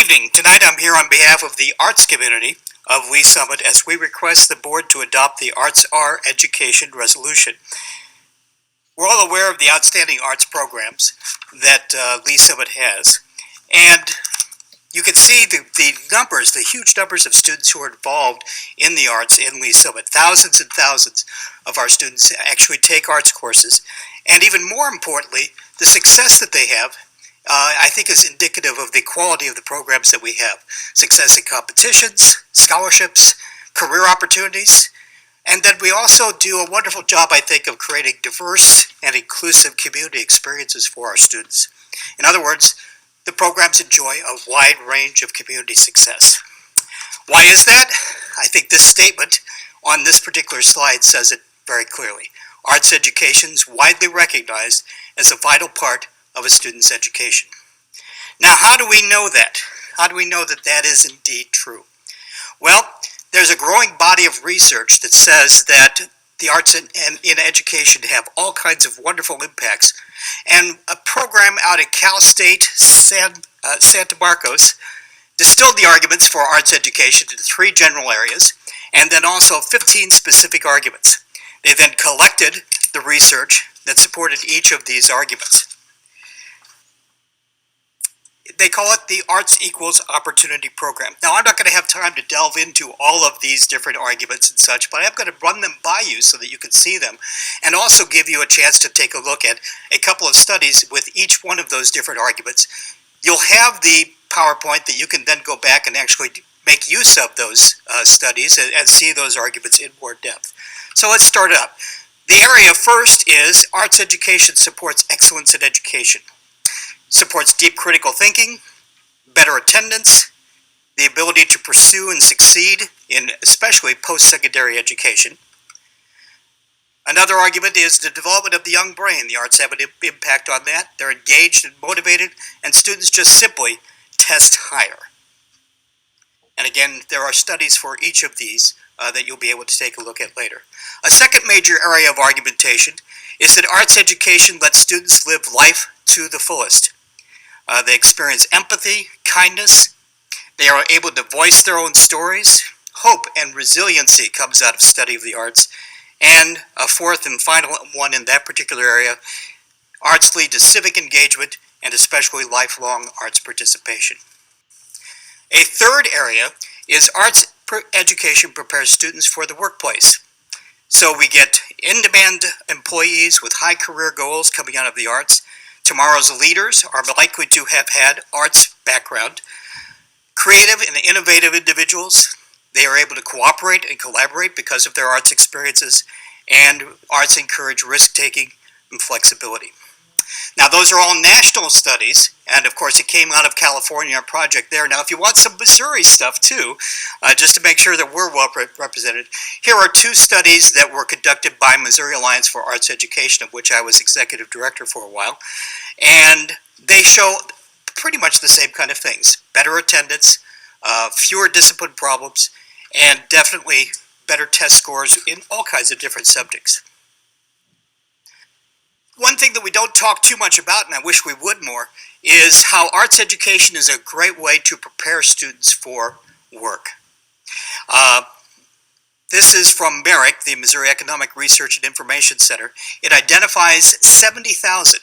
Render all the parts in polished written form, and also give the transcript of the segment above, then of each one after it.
evening. Tonight I'm here on behalf of the arts community of Lee Summit as we request the board to adopt the ArtsAREEducation resolution. We're all aware of the outstanding arts programs that Lee Summit has, and you can see the numbers, the huge numbers of students who are involved in the arts in Lee Summit. Thousands and thousands of our students actually take arts courses, and even more importantly, the success that they have I think is indicative of the quality of the programs that we have. Success in competitions, scholarships, career opportunities, and then we also do a wonderful job, I think, of creating diverse and inclusive community experiences for our students. In other words, the programs enjoy a wide range of community success. Why is that? I think this statement on this particular slide says it very clearly. Arts education is widely recognized as a vital part of a student's education. Now, how do we know that? How do we know that that is indeed true? Well, there's a growing body of research that says that the arts in education have all kinds of wonderful impacts, and a program out at Cal State Santa Marcos distilled the arguments for arts education into 3 general areas, and then also 15 specific arguments. They then collected the research that supported each of these arguments. They call it the Arts Equals Opportunity Program. Now, I'm not going to have time to delve into all of these different arguments and such, but I'm going to run them by you so that you can see them, and also give you a chance to take a look at a couple of studies with each one of those different arguments. You'll have the PowerPoint that you can then go back and actually make use of those studies and see those arguments in more depth. So let's start up. The area first is arts education supports excellence in education. Supports deep critical thinking, better attendance, the ability to pursue and succeed in especially post-secondary education. Another argument is the development of the young brain. The arts have an impact on that. They're engaged and motivated, and students just simply test higher. And again, there are studies for each of these that you'll be able to take a look at later. A second major area of argumentation is that arts education lets students live life to the fullest. They experience empathy, kindness. They are able to voice their own stories. Hope and resiliency comes out of study of the arts. And a fourth and final one in that particular area, arts lead to civic engagement and especially lifelong arts participation. A third area is arts education prepares students for the workplace. So we get in-demand employees with high career goals coming out of the arts. Tomorrow's leaders are likely to have had arts background. Creative and innovative individuals, they are able to cooperate and collaborate because of their arts experiences, and arts encourage risk-taking and flexibility. Now, those are all national studies, and of course it came out of California, a project there. Now, if you want some Missouri stuff too, just to make sure that we're well represented, here are 2 studies that were conducted by Missouri Alliance for Arts Education, of which I was executive director for a while, and they show pretty much the same kind of things. Better attendance, fewer discipline problems, and definitely better test scores in all kinds of different subjects. One thing that we don't talk too much about, and I wish we would more, is how arts education is a great way to prepare students for work. This is from MERIC, the Missouri Economic Research and Information Center. It identifies 70,000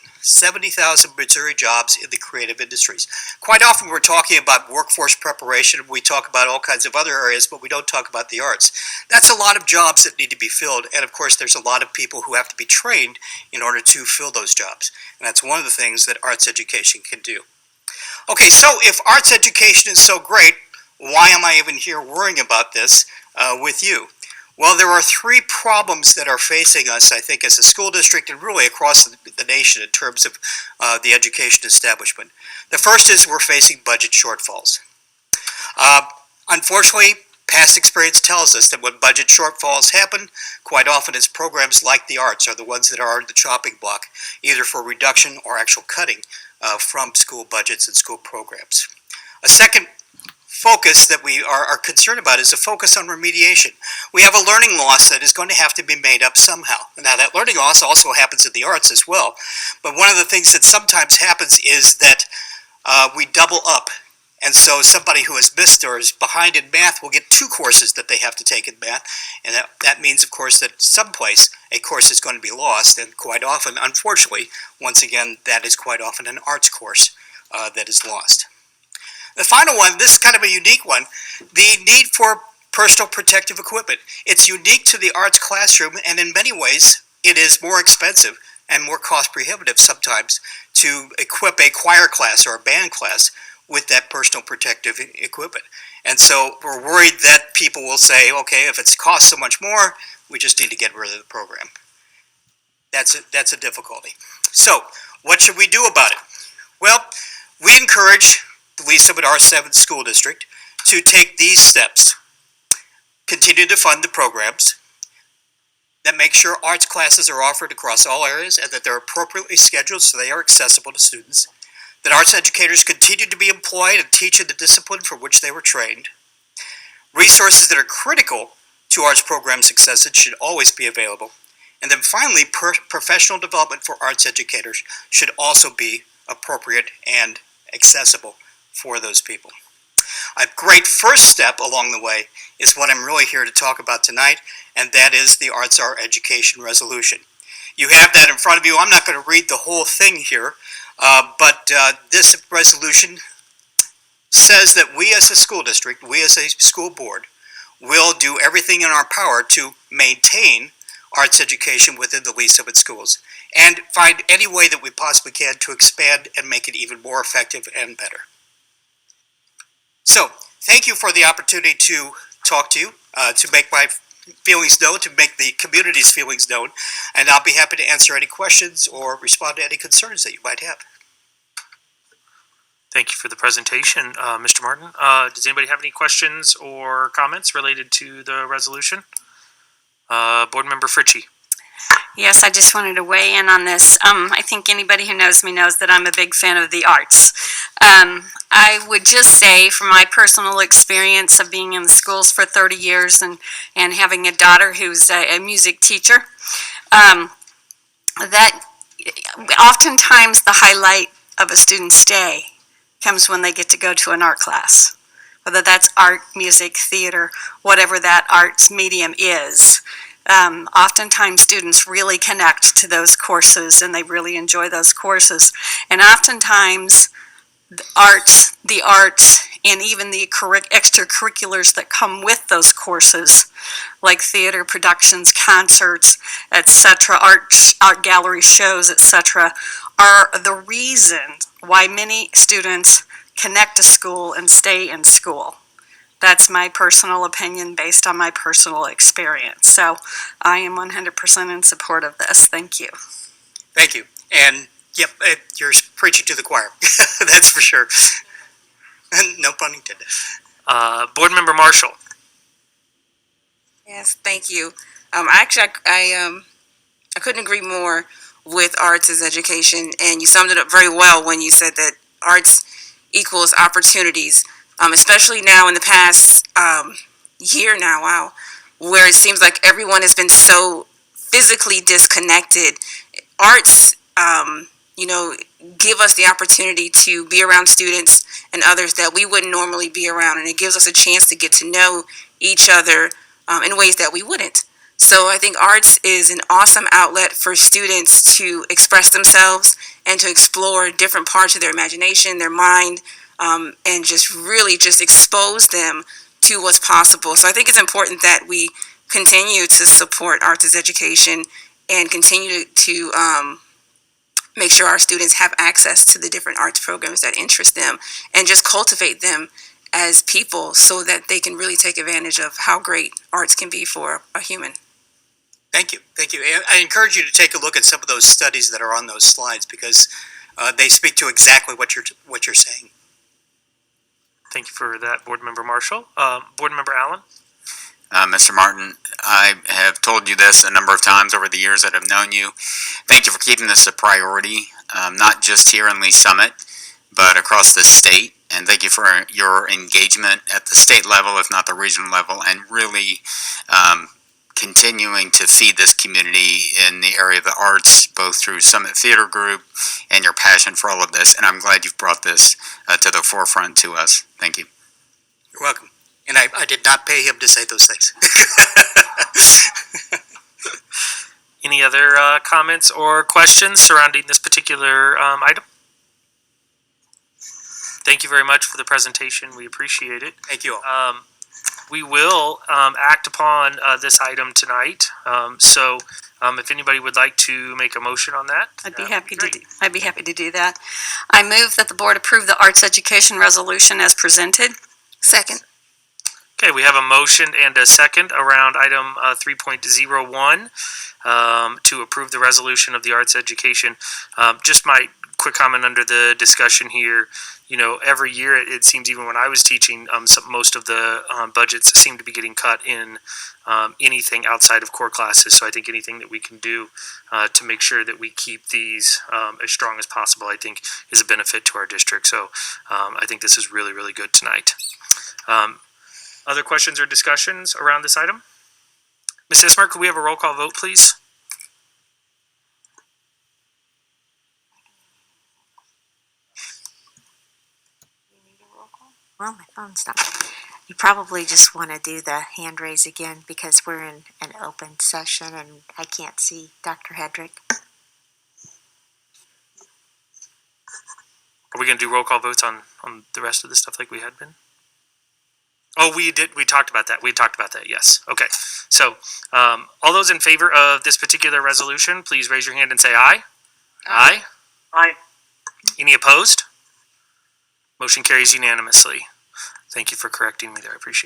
Missouri jobs in the creative industries. Quite often we're talking about workforce preparation, we talk about all kinds of other areas, but we don't talk about the arts. That's a lot of jobs that need to be filled, and of course there's a lot of people who have to be trained in order to fill those jobs. And that's one of the things that arts education can do. Okay, so if arts education is so great, why am I even here worrying about this with you? Well, there are 3 problems that are facing us, I think, as a school district and really across the nation in terms of the education establishment. The first is we're facing budget shortfalls. Unfortunately, past experience tells us that when budget shortfalls happen, quite often it's programs like the arts are the ones that are on the chopping block, either for reduction or actual cutting from school budgets and school programs. A second focus that we are concerned about is a focus on remediation. We have a learning loss that is going to have to be made up somehow. Now, that learning loss also happens in the arts as well, but one of the things that sometimes happens is that we double up And so somebody who has missed or is behind in math will get 2 courses that they have to take in math. And that means, of course, that someplace a course is going to be lost. And quite often, unfortunately, once again, that is quite often an arts course that is lost. The final one, this is kind of a unique one, the need for personal protective equipment. It's unique to the arts classroom, and in many ways, it is more expensive and more cost prohibitive sometimes to equip a choir class or a band class with that personal protective equipment. And so we're worried that people will say, okay, if it's cost so much more, we just need to get rid of the program. That's a difficulty. So what should we do about it? Well, we encourage the Lee Summit R7 School District to take these steps. Continue to fund the programs that make sure arts classes are offered across all areas and that they're appropriately scheduled so they are accessible to students. That arts educators continue to be employed and teach in the discipline for which they were trained. Resources that are critical to arts program success should always be available. And then finally, professional development for arts educators should also be appropriate and accessible for those people. A great first step along the way is what I'm really here to talk about tonight, and that is the ArtsAREEducation resolution. You have that in front of you. I'm not going to read the whole thing here, but this resolution says that we as a school district, we as a school board, will do everything in our power to maintain arts education within the Lee Summit schools and find any way that we possibly can to expand and make it even more effective and better. So, thank you for the opportunity to talk to you, to make my feelings known, to make the community's feelings known, and I'll be happy to answer any questions or respond to any concerns that you might have. Thank you for the presentation, Mr. Martin. Does anybody have any questions or comments related to the resolution? Board Member Fritchie. Yes, I just wanted to weigh in on this. I think anybody who knows me knows that I'm a big fan of the arts. I would just say, from my personal experience of being in the schools for 30 years and having a daughter who's a music teacher, that oftentimes the highlight of a student's day comes when they get to go to an art class, whether that's art, music, theater, whatever that arts medium is. Oftentimes students really connect to those courses and they really enjoy those courses. And oftentimes the arts, and even the extracurriculars that come with those courses, like theater productions, concerts, etc., art gallery shows, etc., are the reason why many students connect to school and stay in school. That's my personal opinion based on my personal experience. So I am 100% in support of this. Thank you. Thank you. And yep, you're preaching to the choir. That's for sure. No pun intended. Board Member Marshall. Yes, thank you. I couldn't agree more with arts as education, and you summed it up very well when you said that arts equals opportunities, especially now in the past year now, wow, where it seems like everyone has been so physically disconnected. Arts, give us the opportunity to be around students and others that we wouldn't normally be around, and it gives us a chance to get to know each other in ways that we wouldn't. So I think arts is an awesome outlet for students to express themselves and to explore different parts of their imagination, their mind, and just really just expose them to what's possible. So I think it's important that we continue to support arts as education and continue to make sure our students have access to the different arts programs that interest them and just cultivate them as people so that they can really take advantage of how great arts can be for a human. Thank you. Thank you. I encourage you to take a look at some of those studies that are on those slides because they speak to exactly what you're saying. Thank you for that, Board Member Marshall. Board Member Allen. Mr. Martin, I have told you this a number of times over the years that I've known you. Thank you for keeping this a priority, not just here in Lee Summit, but across the state. And thank you for your engagement at the state level, if not the regional level, and really continuing to feed this community in the area of the arts, both through Summit Theater Group and your passion for all of this. And I'm glad you've brought this to the forefront to us. Thank you. You're welcome. And I did not pay him to say those things. Any other comments or questions surrounding this particular item? Thank you very much for the presentation. We appreciate it. Thank you all. We will act upon this item tonight. So if anybody would like to make a motion on that, I'd be that would happy to great. do, I'd be happy to do that. I move that the board approve the arts education resolution as presented. Second. Okay, we have a motion and a second around item 3.01 to approve the resolution of the arts education. Just my quick comment under the discussion here. You know, every year it seems, even when I was teaching, most of the budgets seem to be getting cut in anything outside of core classes. So I think anything that we can do to make sure that we keep these as strong as possible, I think, is a benefit to our district. So I think this is really, really good tonight. Other questions or discussions around this item? Ms. Ismer, could we have a roll call vote, please? Well, my phone's not. You probably just want to do the hand raise again because we're in an open session and I can't see Dr. Hedrick. Are we going to do roll call votes on the rest of the stuff like we had been? Oh, we did. We talked about that. We talked about that. Yes. Okay. So, all those in favor of this particular resolution, please raise your hand and say aye. Aye. Aye. Any opposed? Motion carries unanimously. Thank you for correcting me there. I appreciate it.